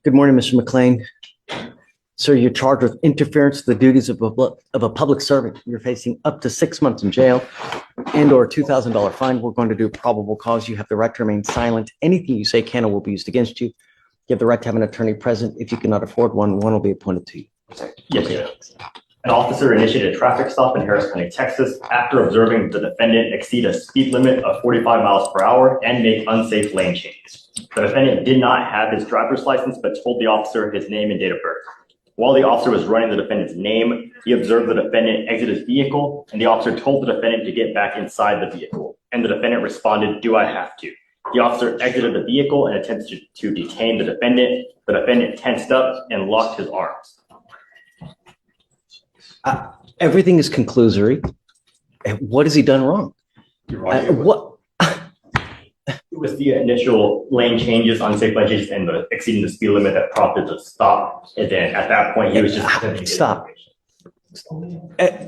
Good morning, Mr. McLean. Sir, you're charged with interference with the duties of a public servant. You're facing up to 6 months in jail and or a $2,000 fine. We're going to do probable cause. You have the right to remain silent. Anything you say can or will be used against you. You have the right to have an attorney present. If you cannot afford one, one will be appointed to you. Yes, sir. An officer initiated a traffic stop in Harris County, Texas, after observing the defendant exceed a speed limit of 45 miles per hour and make unsafe lane changes. The defendant did not have his driver's license, but told the officer his name and date of birth. While the officer was running the defendant's name, he observed the defendant exit his vehicle, and the officer told the defendant to get back inside the vehicle. And the defendant responded, "Do I have to?" The officer exited the vehicle and attempted to detain the defendant. The defendant tensed up and locked his arms. Everything is conclusory. What has he done wrong? What? It was the initial lane changes, unsafe lane changes, and the exceeding the speed limit that prompted the stop. And then at that point, he was just Stop.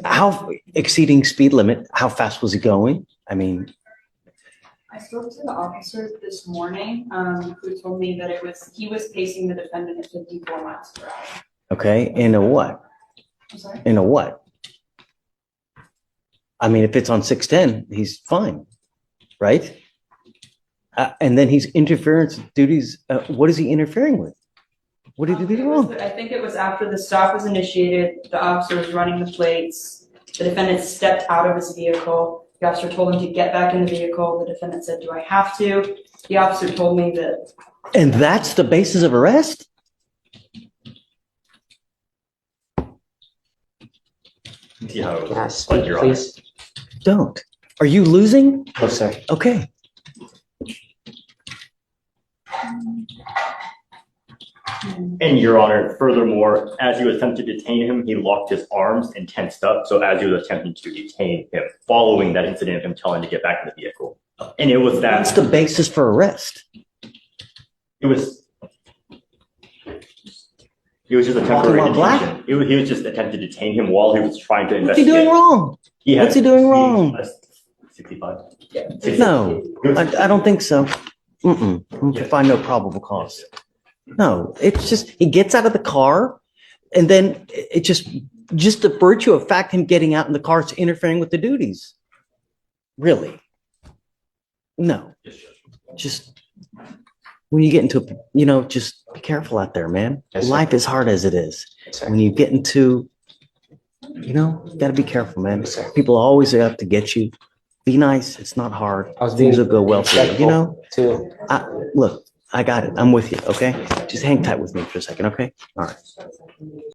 How exceeding speed limit? How fast was he going? I mean, I spoke to the officer this morning, who told me that he was pacing the defendant at 54 miles per hour. okay, in a what? I'm sorry? In a what? I mean, if it's on 610, he's fine, right? And then he's interference with duties. What is he interfering with? What did he do wrong? I think it was after the stop was initiated, the officer was running the plates. The defendant stepped out of his vehicle. The officer told him to get back in the vehicle. The defendant said, "Do I have to?" The officer told me that. And that's the basis of arrest? see how it Yeah, was. speak, please. Don't. Are you losing? No, sir. Okay. And Your Honor, furthermore, as he was attempting to detain him, he locked his arms and tensed up. So as he was attempting to detain him, following that incident of him telling him to get back in the vehicle. And it was That's that the basis for arrest. it was just a temporary Walking while detention. He was just attempting to detain him while he was trying to What's he investigate. doing wrong? What's he doing wrong? 65. No, I don't think so. To find no probable cause. No, it's just, he gets out of the car and then it just the virtue of fact him getting out in the car is interfering with the duties. Really? No. Just when you get into, just be careful out there, man. Yes, sir. Life is hard as it is. Yes, sir. When you get into, you gotta be careful, man. Yes, sir. People always have to get you. Be nice. It's not hard. I was Things will being go well for you, Too. Look, I got it. I'm with you, okay? Just hang tight with me for a second, okay? All right.